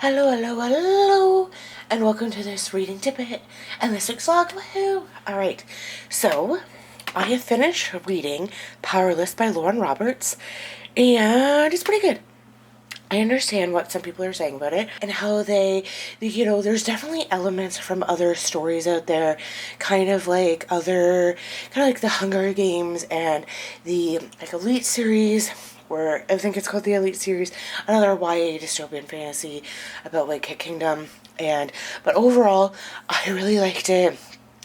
Hello, hello, hello, and welcome to this reading Dippit and this week's vlog. Woohoo! Alright, so I have finished reading Powerless by Lauren Roberts, and it's pretty good. I understand what some people are saying about it and how there's definitely elements from other stories out there, kind of like the Hunger Games and the Elite series, where I think it's called the Elite series, another YA dystopian fantasy about a kingdom. But overall, I really liked it.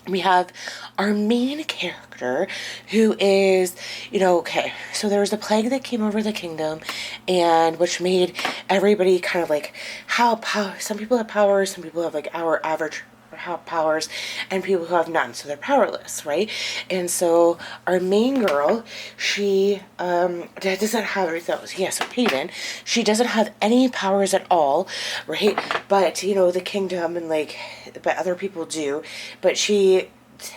We have our main character who is, okay, so there was a plague that came over the kingdom, and which made everybody kind of some people have powers, some people have our average have powers, and people who have none, so they're powerless, right? And so our main girl, she doesn't have, so Hayden, she doesn't have any powers at all, right? But the kingdom and but other people do, but she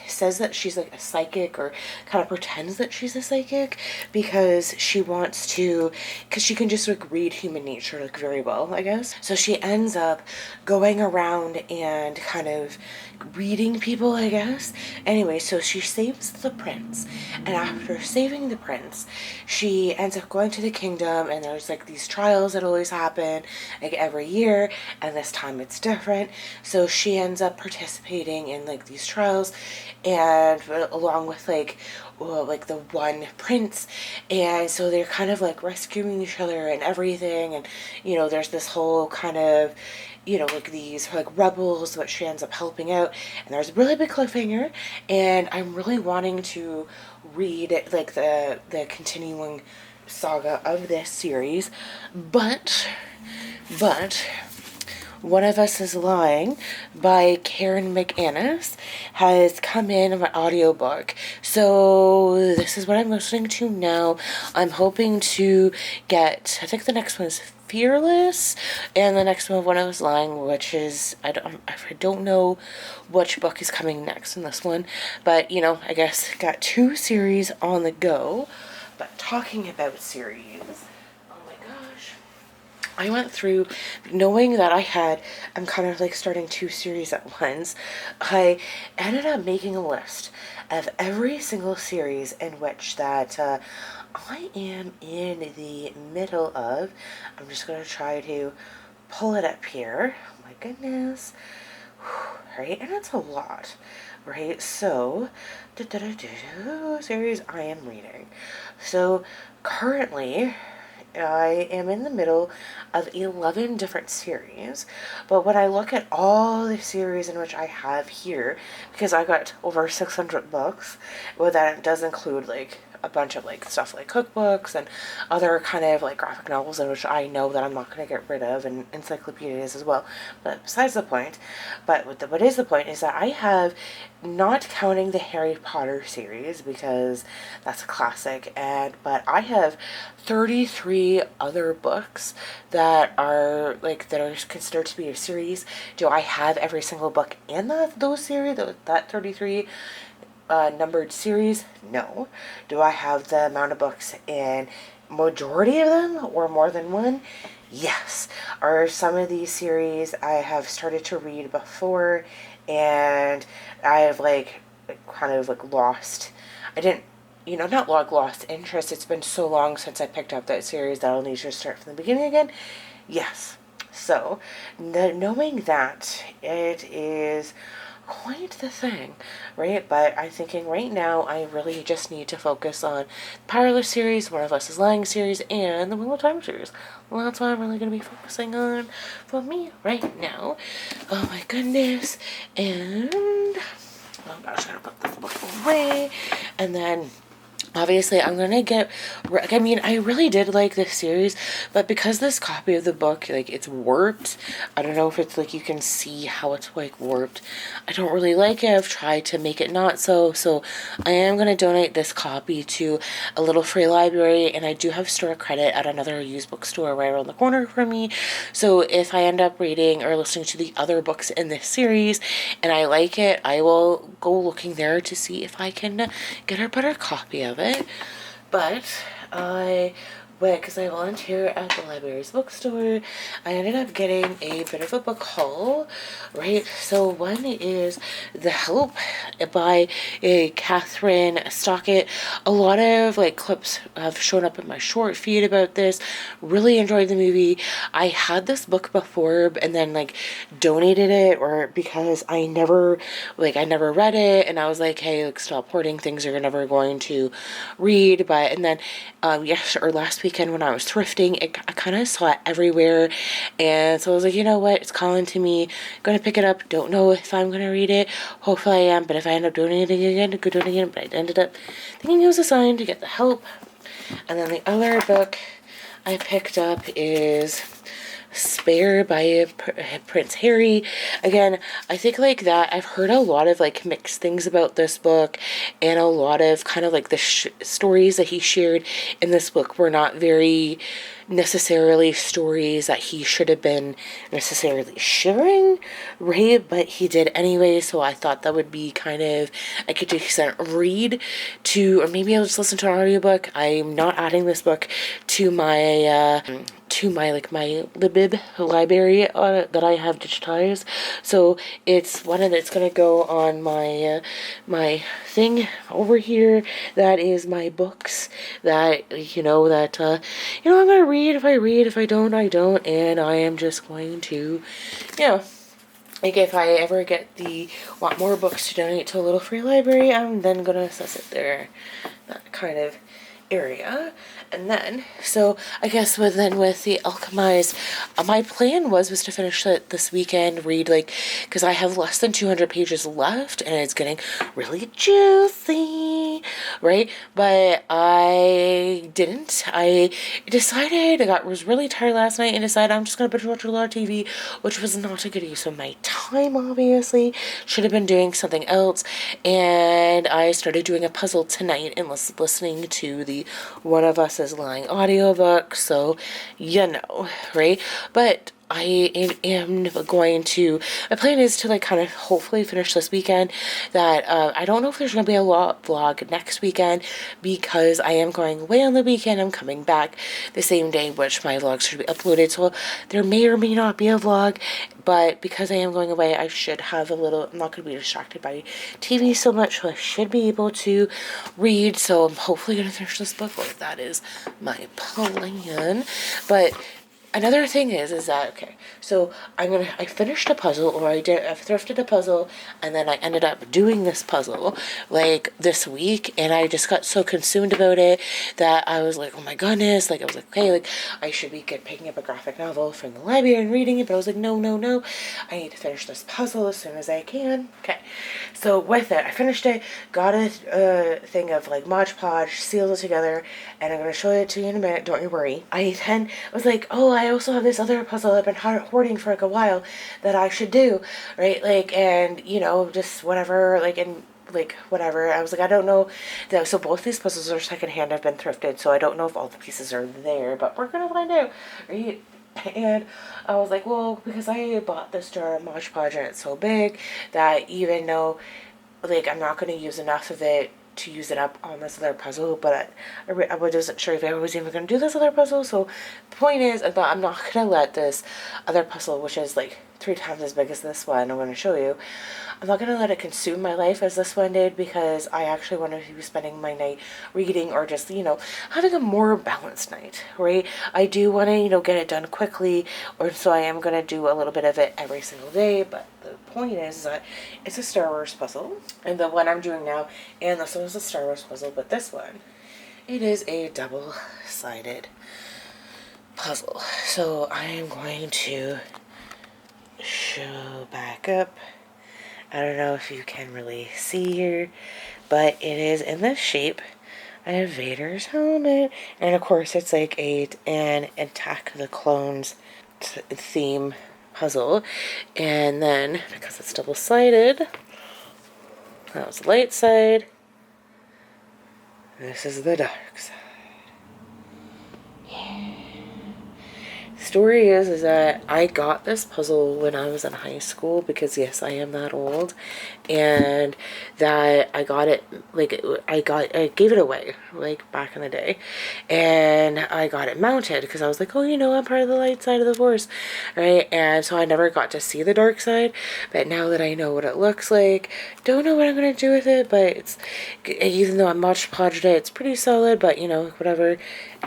says that she's a psychic, or kind of pretends that she's a psychic because she wants to, because she can just read human nature very well, I guess. So she ends up going around and kind of reading people, I guess. Anyway, so she saves the prince, and after saving the prince, she ends up going to the kingdom, and there's these trials that always happen every year, and this time it's different. So she ends up participating in these trials, and along with the one prince, and so they're kind of rescuing each other and everything, and there's this whole kind of these rebels that she ends up helping out, and there's a really big cliffhanger, and I'm really wanting to read the continuing saga of this series, but One of Us is Lying by Karen McAnnis has come in an audiobook. So this is what I'm listening to now. I'm hoping to get, I think the next one is Fearless, and the next one, One of Us is Lying, which is, I don't know which book is coming next in this one, but I guess got 2 series on the go. But talking about series, I went through, knowing that I'm kind of starting 2 series at once, I ended up making a list of every single series in which that I am in the middle of. I'm just going to try to pull it up here. Oh my goodness. Right? And it's a lot, right? So, series I am reading. So, currently, I am in the middle of 11 different series, but when I look at all the series in which I have here, because I got over 600 books, well, that does include a bunch of stuff like cookbooks and other kind of graphic novels, in which I know that I'm not going to get rid of, and encyclopedias as well. But besides the point, what is the point is that I have, not counting the Harry Potter series because that's a classic, but I have 33 other books that are considered to be a series. Do I have every single book in those series, that 33 numbered series? No. Do I have the amount of books in majority of them, or more than one? Yes. Are some of these series I have started to read before, and I have kind of lost, I didn't, not lost interest. It's been so long since I picked up that series that I'll need to start from the beginning again. Yes. So, knowing that, it is quite the thing, right? But I'm thinking right now I really just need to focus on the Powerless series, One of Us is Lying series, and the Wheel of Time series. Well, that's what I'm really going to be focusing on for me right now. Oh my goodness. And I'm just going to put this book away, and then obviously I'm gonna I really did like this series, but because this copy of the book, it's warped, I don't know if it's you can see how it's warped. I don't really like it. I've tried to make it not so I am gonna donate this copy to a little free library, and I do have store credit at another used bookstore right around the corner from me. So if I end up reading or listening to the other books in this series and I like it, I will go looking there to see if I can get a better copy of it. But I went, because I volunteer at the library's bookstore, I ended up getting a bit of a book haul, right? So one is The Help by Catherine Stockett. A lot of like clips have shown up in my short feed about this. Really enjoyed the movie. I had this book before and then like donated it, or because I never read it, and I was like, hey, like, stop hoarding things you're never going to read. But and then last weekend when I was thrifting, I kind of saw it everywhere, and so I was like, you know what, it's calling to me. I'm gonna pick it up. Don't know if I'm gonna read it. Hopefully I am, but if I end up donating it again, go donate it. But I ended up thinking it was a sign to get The Help. And then the other book I picked up is Spare by Prince Harry. Again, I think like that I've heard a lot of like mixed things about this book, and a lot of kind of like the stories that he shared in this book were not very necessarily stories that he should have been necessarily sharing, right? But he did anyway, so I thought that would be kind of like a decent read to, or maybe I'll just listen to an audiobook. I'm not adding this book to my my Libib library that I have digitized, so it's gonna go on my my thing over here. That is my books that I'm gonna read. If I read, if I don't, I don't, and I am just going to, like, if I ever want more books to donate to a little free library, I'm then gonna assess it there, that kind of area. And then, so I guess with the Alchemize, my plan was to finish it this weekend, read because I have less than 200 pages left, and it's getting really juicy, right? But I didn't. I decided, was really tired last night and decided I'm just going to binge watch a lot of TV, which was not a good use of my time, obviously. Should have been doing something else. And I started doing a puzzle tonight and listening to the One of Us is Lying audiobook, so right? But I am going to, my plan is to kind of hopefully finish this weekend. That I don't know if there's going to be a vlog next weekend, because I am going away on the weekend. I'm coming back the same day which my vlogs should be uploaded, so there may or may not be a vlog. But because I am going away, I should have I'm not going to be distracted by TV so much, so I should be able to read. So I'm hopefully going to finish this book. Well, that is my plan. But another thing is that, okay, so I finished a puzzle, or I thrifted a puzzle, and then I ended up doing this puzzle, this week, and I just got so consumed about it that I was like, oh my goodness, I was like, okay, I should be picking up a graphic novel from the library and reading it, but I was like, no, I need to finish this puzzle as soon as I can. Okay, so with it, I finished it, got a thing of Mod Podge, sealed it together, and I'm going to show it to you in a minute, don't you worry. I then was like, oh, I also have this other puzzle I've been hoarding for a while that I should do, right? And just whatever, whatever. I was like, I don't know. So both these puzzles are secondhand. I've been thrifted, so I don't know if all the pieces are there, but we're gonna find out, right? And I was like, well, because I bought this jar of Mod Podge and it's so big that even though I'm not going to use enough of it to use it up on this other puzzle, but I wasn't sure if I was even going to do this other puzzle. So the point is, I thought I'm not going to let this other puzzle, which is 3 times as big as this one I'm going to show you, I'm not going to let it consume my life as this one did, because I actually want to be spending my night reading, or just, having a more balanced night, right? I do want to, get it done quickly, or so I am going to do a little bit of it every single day. But the point is that it's a Star Wars puzzle, and the one I'm doing now, and this one is a Star Wars puzzle, but this one, it is a double-sided puzzle. So I am going to show back up. I don't know if you can really see here, but it is in this shape. I have Vader's helmet, and of course it's an Attack of the Clones theme puzzle. And then, because it's double-sided, that was the light side, this is the dark side. Yeah. Story is that I got this puzzle when I was in high school, because yes, I am that old, and that I got it, like, I gave it away, like, back in the day, and I got it mounted, because I was like, oh, you know, I'm part of the light side of the force, right? And so I never got to see the dark side, but now that I know what it looks like, don't know what I'm going to do with it, but it's, even though I'm Mod Podged it, it's pretty solid, but, you know, whatever.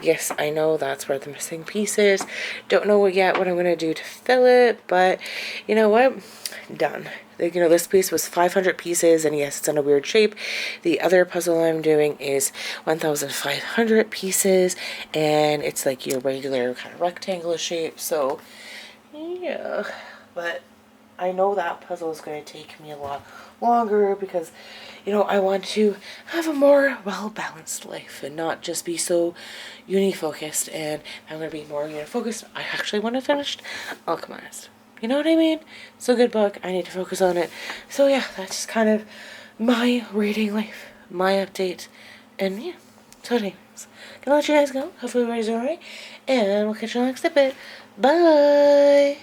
Yes, I know that's where the missing piece is. Don't know yet what I'm going to do to fill it, but you know what? Done. Like, you know, this piece was 500 pieces, and yes, it's in a weird shape. The other puzzle I'm doing is 1,500 pieces, and it's like your regular kind of rectangular shape, so yeah. But I know that puzzle is going to take me a lot longer, because, you know, I want to have a more well-balanced life and not just be so uni-focused, and I'm going to be more uni-focused. I actually want to finish Alchemist. You know what I mean? It's a good book. I need to focus on it. So yeah, that's kind of my reading life, my update, and yeah. So anyways, gonna let you guys go. Hopefully everybody's alright, and we'll catch you next bit. Bye!